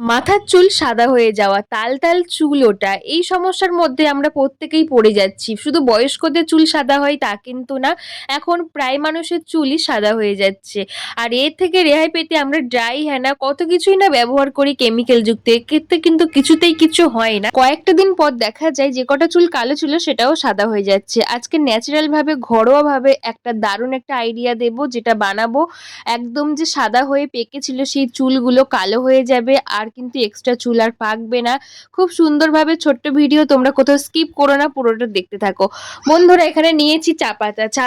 মাথার চুল সাদা হয়ে যাওয়া, তাল তাল চুল ওঠা, এই সমস্যার মধ্যে আমরা প্রত্যেকেই পড়ে যাচ্ছি। শুধু বয়স্কদের চুল সাদা হয় তা কিন্তু না, এখন প্রায় মানুষের চুলই সাদা হয়ে যাচ্ছে। আর এর থেকে রেহাই পেতে আমরা ড্রাই হেনা কত কিছুই না ব্যবহার করি কেমিক্যাল যুক্ত, এক্ষেত্রে কিন্তু কিছুতেই কিছু হয় না। কয়েকটা দিন পর দেখা যায় যে কটা চুল কালো ছিল সেটাও সাদা হয়ে যাচ্ছে। আজকে ন্যাচারাল ভাবে ঘরোয়া ভাবে একটা দারুণ একটা আইডিয়া দেব, যেটা বানাবো একদম যে সাদা হয়ে পেকেছিল সেই চুলগুলো কালো হয়ে যাবে, আর কিন্তু এক্সট্রা চুল আর পাকবে না। খুব সুন্দরভাবে ছোট্ট ভিডিও, তোমরা কোথাও স্কিপ করো না, পুরোটা দেখতে থাকো। বন্ধুরা, এখানে নিয়েছি চা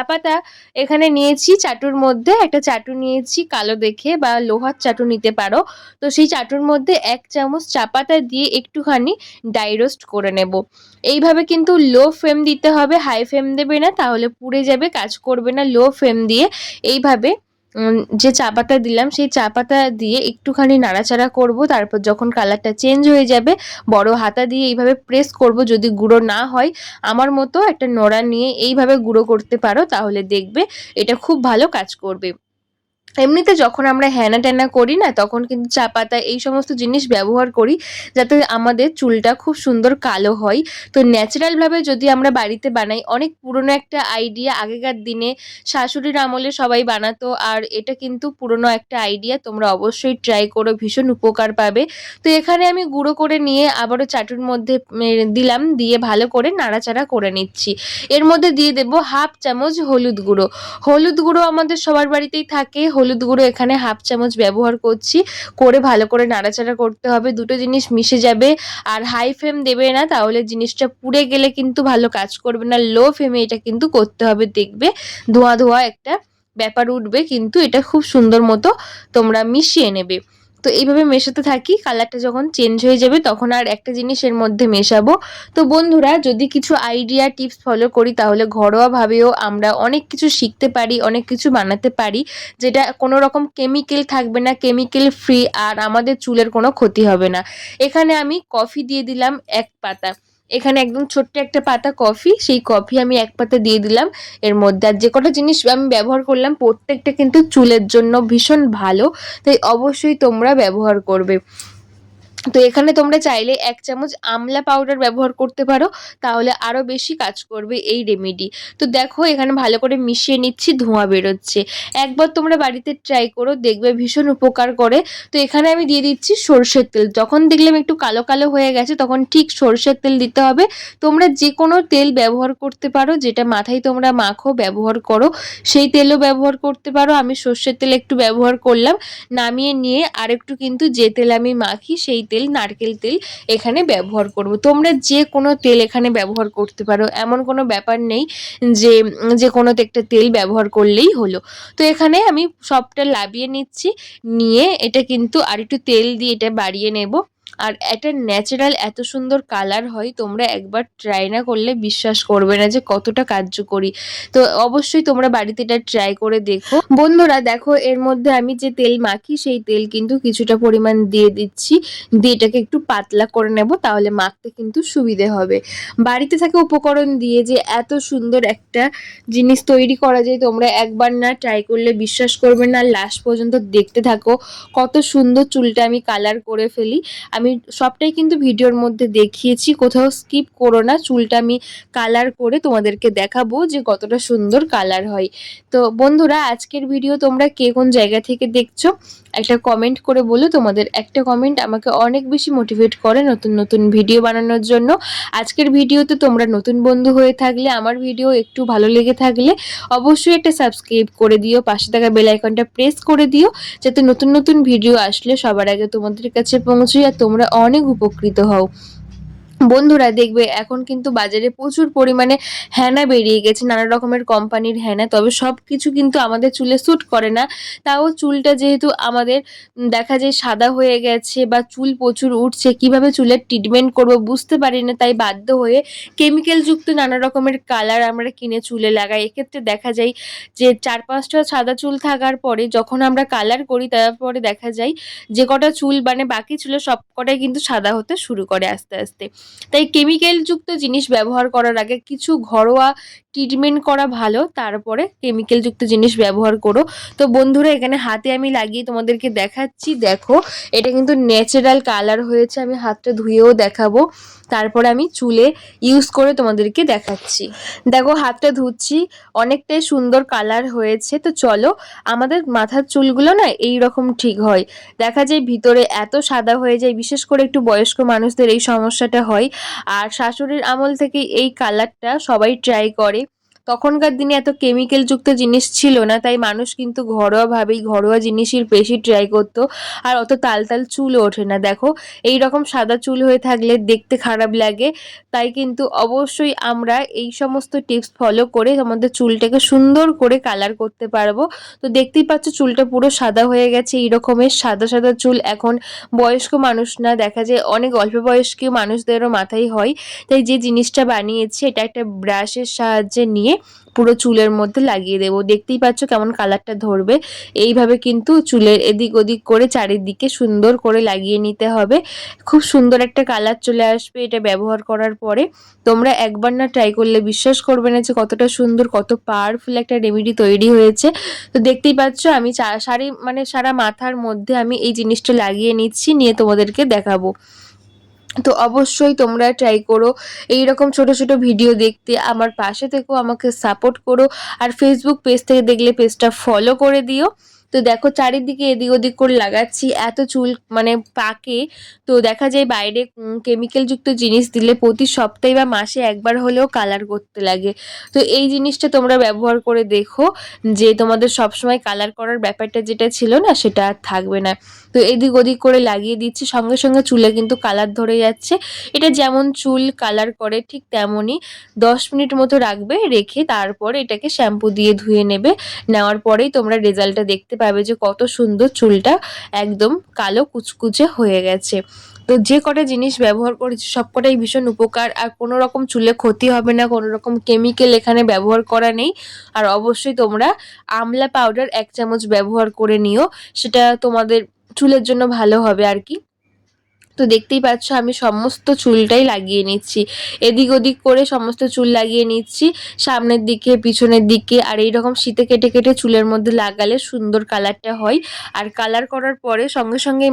পাতা এখানে নিয়েছি চাটুর মধ্যে, একটা চাটু নিয়েছি কালো দেখে, বা লোহার চাটু নিতে পারো। তো সেই চাটুর মধ্যে 1 চামচ চা পাতা দিয়ে একটুখানি ড্রাই রোস্ট করে নেব। এইভাবে কিন্তু লো ফ্লেম দিতে হবে, হাই ফ্লেম দেবে না, তাহলে পুড়ে যাবে, কাজ করবে না। লো ফ্লেম দিয়ে এইভাবে যে চা পাতা দিলাম সেই চা পাতা দিয়ে একটুখানি নাড়াচাড়া করব। তারপর যখন কালারটা চেঞ্জ হয়ে যাবে, বড় হাতা দিয়ে এইভাবে প্রেস করব। যদি গুঁড়ো না হয়, আমার মতো একটা নোড়া নিয়ে এইভাবে গুঁড়ো করতে পারো, তাহলে দেখবে এটা খুব ভালো কাজ করবে। এমনিতে যখন আমরা হেনা টেনা করি না, তখন কিন্তু চা পাতা এই সমস্ত জিনিস ব্যবহার করি যাতে আমাদের চুলটা খুব সুন্দর কালো হয়। তো ন্যাচারাল ভাবে যদি আমরা বাড়িতে বানাই, অনেক পুরনো একটা আইডিয়া, আগেকার দিনে শাশুড়ির আমলে সবাই বানাতো, আর এটা কিন্তু পুরনো একটা আইডিয়া, তোমরা অবশ্যই ট্রাই করো, ভীষণ উপকার পাবে। তো এখানে আমি গুঁড়ো করে নিয়ে আবারও চাটুর মধ্যে দিলাম, দিয়ে ভালো করে নাড়াচাড়া করে নিচ্ছি। এর মধ্যে দিয়ে দেবো 1/2 চামচ হলুদ গুঁড়ো। হলুদ গুঁড়ো আমাদের সবার বাড়িতেই থাকে, হলুদ গুঁড়ো এখানে 1/2 চামচ ব্যবহার করছি। করে ভালো করে নাড়াচাড়া করতে হবে, দুটো জিনিস মিশে যাবে। আর হাই ফ্লেম দেবে না, তাহলে জিনিসটা পুড়ে গেলে কিন্তু ভালো কাজ করবে না। লো ফ্লেমে এটা কিন্তু করতে হবে, দেখবে ধোঁয়া ধোঁয়া একটা ব্যাপার উঠবে, কিন্তু এটা খুব সুন্দর মতো তোমরা মিশিয়ে নেবে। তো এইভাবে মেশাতে থাকি, কালারটা যখন চেঞ্জ হয়ে যাবে তখন আর একটা জিনিস এর মধ্যে মেশাবো। তো বন্ধুরা, যদি কিছু আইডিয়া টিপস ফলো করি, তাহলে ঘরোয়াভাবেও আমরা অনেক কিছু শিখতে পারি, অনেক কিছু বানাতে পারি, যেটা কোনো রকম কেমিক্যাল থাকবে না, কেমিক্যাল ফ্রি, আর আমাদের চুলের কোনো ক্ষতি হবে না। এখানে আমি কফি দিয়ে দিলাম 1 পাতা। এখানে একদম ছোট্ট একটা পাতা কফি, সেই কফি আমি 1 পাতা দিয়ে দিলাম এর মধ্যে। আর যে কটা জিনিস আমি ব্যবহার করলাম প্রত্যেকটা কিন্তু চুলের জন্য ভীষণ ভালো, তাই অবশ্যই তোমরা ব্যবহার করবে। তো এখানে তোমরা চাইলে 1 চামচ আমলা পাউডার ব্যবহার করতে পারো, তাহলে আরো বেশি কাজ করবে এই রেমেডি। তো দেখো এখানে ভালো করে মিশিয়ে নিচ্ছি, ধোঁয়া বেরোচ্ছে। একবার তোমরা বাড়িতে ট্রাই করো, দেখবে ভীষণ উপকার করে। তো এখানে আমি দিয়ে দিচ্ছি সরষের তেল। যখন দেখলাম একটু কালো কালো হয়ে গেছে, তখন ঠিক সরষের তেল দিতে হবে। তোমরা যে কোনো তেল ব্যবহার করতে পারো, যেটা মাথায় তোমরা মাখো ব্যবহার করো, সেই তেলও ব্যবহার করতে পারো। আমি সর্ষের তেল একটু ব্যবহার করলাম, নামিয়ে নিয়ে আরেকটু কিন্তু যে তেল আমি মাখি সেই তেল, নারকেল তেল এখানে ব্যবহার করব। তোমরা যে কোনো তেল এখানে ব্যবহার করতে পারো, এমন কোনো ব্যাপার নেই যে যে কোনো একটা তেল ব্যবহার করলেই হলো। তো এখানে আমি সবটা লাবিয়ে নিচ্ছি, নিয়ে এটা কিন্তু আরেকটু তেল দিয়ে এটা বাড়িয়ে নেব। আর এটা ন্যাচারাল এত সুন্দর কালার হয়, তোমরা একবার ট্রাই না করলে বিশ্বাস করবে না যে কতটা কার্যকরী। তো অবশ্যই তোমরা বাড়িতে এটা ট্রাই করে দেখো। বন্ধুরা দেখো, এর মধ্যে আমি যে তেল মাখি সেই তেল কিন্তু কিছুটা পরিমাণ দিয়ে দিচ্ছি, দিয়ে এটাকে একটু পাতলা করে নেব, তাহলে মাখতে কিন্তু সুবিধে হবে। বাড়িতে থাকা উপকরণ দিয়ে যে এত সুন্দর একটা জিনিস তৈরি করা যায়, তোমরা একবার না ট্রাই করলে বিশ্বাস করবে না। লাস্ট পর্যন্ত দেখতে থাকো, কত সুন্দর চুলটা আমি কালার করে ফেলি। আমি সবটাই কিন্তু ভিডিওর মধ্যে দেখিয়েছি, কোথাও স্কিপ করো না। চুলটা আমি কালার করে তোমাদেরকে দেখাবো যে কতটা সুন্দর কালার হয়। তো বন্ধুরা, আজকের ভিডিও তোমরা কে কোন জায়গা থেকে দেখছো একটা কমেন্ট করে বলো। তোমাদের একটা কমেন্ট আমাকে অনেক বেশি মোটিভেট করে নতুন নতুন ভিডিও বানানোর জন্য। আজকের ভিডিওতে তোমরা নতুন বন্ধু হয়ে থাকলে, আমার ভিডিও একটু ভালো লেগে থাকলে অবশ্যই একটা সাবস্ক্রাইব করে দিও, পাশে থাকা বেল আইকনটা প্রেস করে দিও, যাতে নতুন নতুন ভিডিও আসলে সবার আগে তোমাদের কাছে পৌঁছয় আর তোমরা অনেক উপকৃত হও। বন্ধুরা দেখবে এখন কিন্তু বাজারে প্রচুর পরিমাণে হেনা বেরিয়ে গেছে, নানা রকমের কোম্পানির হেনা, তবে সব কিছু কিন্তু আমাদের চুলে স্যুট করে না। তাও চুলটা যেহেতু আমাদের দেখা যায় সাদা হয়ে গেছে বা চুল প্রচুর উঠছে, কিভাবে চুলের ট্রিটমেন্ট করব বুঝতে পারি না, তাই বাধ্য হয়ে কেমিক্যাল যুক্ত নানা রকমের কালার আমরা কিনে চুলে লাগাই। এক্ষেত্রে দেখা যায় যে 4-5টা সাদা চুল থাকার পরে যখন আমরা কালার করি, তারপরে দেখা যায় যে কটা চুল মানে বাকি ছিল সব কটাই কিন্তু সাদা হতে শুরু করে আস্তে আস্তে। তাই কেমিক্যাল যুক্ত জিনিস ব্যবহার করার আগে কিছু ঘরোয়া ট্রিটমেন্ট করা ভালো, তারপরে কেমিক্যালযুক্ত জিনিস ব্যবহার করো। তো বন্ধুরা এখানে হাতে আমি লাগিয়ে তোমাদেরকে দেখাচ্ছি, দেখো এটা কিন্তু ন্যাচারাল কালার হয়েছে। আমি হাতটা ধুয়েও দেখাবো, তারপরে আমি চুলে ইউজ করে তোমাদেরকে দেখাচ্ছি। দেখো হাতটা ধুচ্ছি, অনেকটাই সুন্দর কালার হয়েছে। তো চলো, আমাদের মাথার চুলগুলো না এই রকম ঠিক হয়, দেখা যায় ভিতরে এত সাদা হয়ে যায়, বিশেষ করে একটু বয়স্ক মানুষদের এই সমস্যাটা হয়। আর শাশুড়ির আমল থেকে এই কালারটা সবাই ট্রাই করে। তখনকার দিনে এত কেমিক্যাল যুক্ত জিনিস ছিল না, তাই মানুষ কিন্তু ঘরোয়াভাবেই ঘরোয়া জিনিসই বেশি ট্রাই করতো। আর অত তাল তাল চুলও ওঠে না। দেখো এই রকম সাদা চুল হয়ে থাকলে দেখতে খারাপ লাগে, তাই কিন্তু অবশ্যই আমরা এই সমস্ত টিপস ফলো করে আমাদের চুলটাকে সুন্দর করে কালার করতে পারবো। তো দেখতেই পাচ্ছ চুলটা পুরো সাদা হয়ে গেছে। এই রকমের সাদা সাদা চুল এখন বয়স্ক মানুষ না, দেখা যায় অনেক অল্প বয়স্ক মানুষদেরও মাথায় হয়। তাই যে জিনিসটা বানিয়েছি, এটা একটা ব্রাশের সাহায্যে নিয়ে পুরো চুলের মধ্যে লাগিয়ে দেবো। দেখতেই পাচ্ছ কেমন কালারটা ধরবে। এইভাবে কিন্তু চুলের এদিক ওদিক করে চারিদিকে সুন্দর করে লাগিয়ে নিতে হবে। খুব সুন্দর একটা কালার চলে আসবে এটা ব্যবহার করার পরে। তোমরা একবার না ট্রাই করলে বিশ্বাস করবে না যে কতটা সুন্দর, কত পাওয়ারফুল একটা রেমেডি তৈরি হয়েছে। তো দেখতেই পাচ্ছ আমি সারা মাথার মধ্যে আমি এই জিনিসটা লাগিয়ে নিচ্ছি, নিয়ে তোমাদেরকে দেখাবো। তো অবশ্যই তোমরা ট্রাই করো এইরকম ছোট ছোট ভিডিও দেখতে। আমার পাশে থেকেও আমাকে সাপোর্ট করো। আর ফেসবুক পেজ থেকে দেখলে পেজটা ফলো করে দিও। তো দেখো চারিদিকে এদিক ওদিক করে লাগাচ্ছি, এত চুল পাকে। তো দেখা যায় বাইরে কেমিক্যাল যুক্ত জিনিস দিলে প্রতি সপ্তাহে বা মাসে একবার হলেও কালার করতে লাগে। তো এই জিনিসটা তোমরা ব্যবহার করে দেখো, যে তোমাদের সবসময় কালার করার ব্যাপারটা যেটা ছিল না সেটা আর থাকবে না। তো এদিক ওদিক করে লাগিয়ে দিচ্ছি, সঙ্গে সঙ্গে চুলে কিন্তু কালার ধরে যাচ্ছে। এটা যেমন চুল কালার করে ঠিক তেমনই 10 মিনিট মতো রাখবে, রেখে তারপরে এটাকে শ্যাম্পু দিয়ে ধুয়ে নেবে। নেওয়ার পরেই তোমরা রেজাল্টটা দেখতে পাবে যে কত সুন্দর চুলটা একদম কালো কুচকুচে হয়ে গেছে। তো যে কটা জিনিস ব্যবহার করেছি সবকটাই ভীষণ উপকার, আর কোনো রকম চুলে ক্ষতি হবে না, কোনো রকম কেমিক্যাল এখানে ব্যবহার করা নেই। আর অবশ্যই তোমরা আমলা পাউডার 1 চামচ ব্যবহার করে নিও, সেটা তোমাদের চুলের জন্য ভালো হবে আর কি। তো দেখতেই পাচ্ছ আমি সমস্ত চুলটাই লাগিয়ে নিচ্ছি, এদিক ওদিক করে সমস্ত চুল লাগিয়ে নিচ্ছি, সামনের দিকে পিছনের দিকে। আর এইরকম শীতে কেটে কেটে চুলের মধ্যে লাগালে সুন্দর কালারটা হয়। আর কালার করার পরে সঙ্গে সঙ্গেই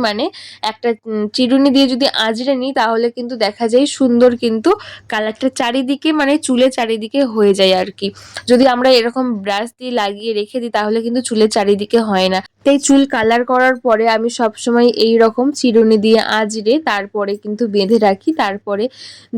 একটা চিরুনি দিয়ে যদি আঁচড়ে নিই তাহলে কিন্তু দেখা যায় সুন্দর কিন্তু কালারটা চারিদিকে চুলের চারিদিকে হয়ে যায় আর কি। যদি আমরা এরকম ব্রাশ দিয়ে লাগিয়ে রেখে দিই তাহলে কিন্তু চুলের চারিদিকে হয় না। তাই চুল কালার করার পরে আমি সবসময় এই রকম চিরুনি দিয়ে আঁচড়ে তারপরে কিন্তু বেঁধে রাখি। তারপরে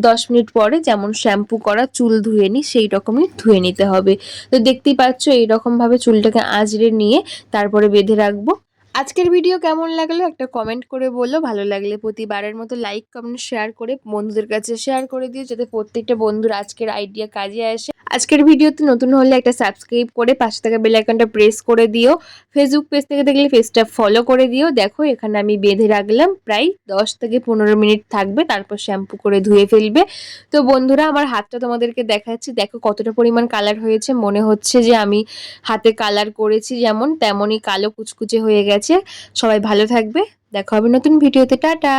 10 মিনিট পরে যেমন শ্যাম্পু করা চুল ধুয়ে নিই সেই রকমই ধুয়ে নিতে হবে। তো দেখতেই পাচ্ছ এইরকম ভাবে চুলটাকে আঁচড়ে নিয়ে তারপরে বেঁধে রাখবো। আজকের ভিডিও কেমন লাগলো একটা কমেন্ট করে বলো। ভালো লাগলে প্রতিবারের মতো লাইক কমেন্ট শেয়ার করে বন্ধুদের কাছে শেয়ার করে দিও, যাতে প্রত্যেকটা বন্ধুর আজকের আইডিয়া কাজে আসে। আজকের ভিডিওতে নতুন হলে একটা সাবস্ক্রাইব করে পাশে থাকা বেল আইকনটা প্রেস করে দিও। ফেসবুক পেজ থেকে দেখলে পেজটা ফলো করে দিও। দেখো এখানে আমি বেঁধে রাখলাম, প্রায় 10 থেকে 15 মিনিট থাকবে, তারপর শ্যাম্পু করে ধুয়ে ফেলবে। তো বন্ধুরা আমার হাতটা তোমাদেরকে দেখাচ্ছি, দেখো কতটা পরিমাণ কালার হয়েছে। মনে হচ্ছে যে আমি হাতে কালার করেছি যেমন তেমনই কালো কুচকুচে হয়ে গেছে। সবাই ভালো থাকবে, দেখা হবে নতুন ভিডিওতে, টাটা।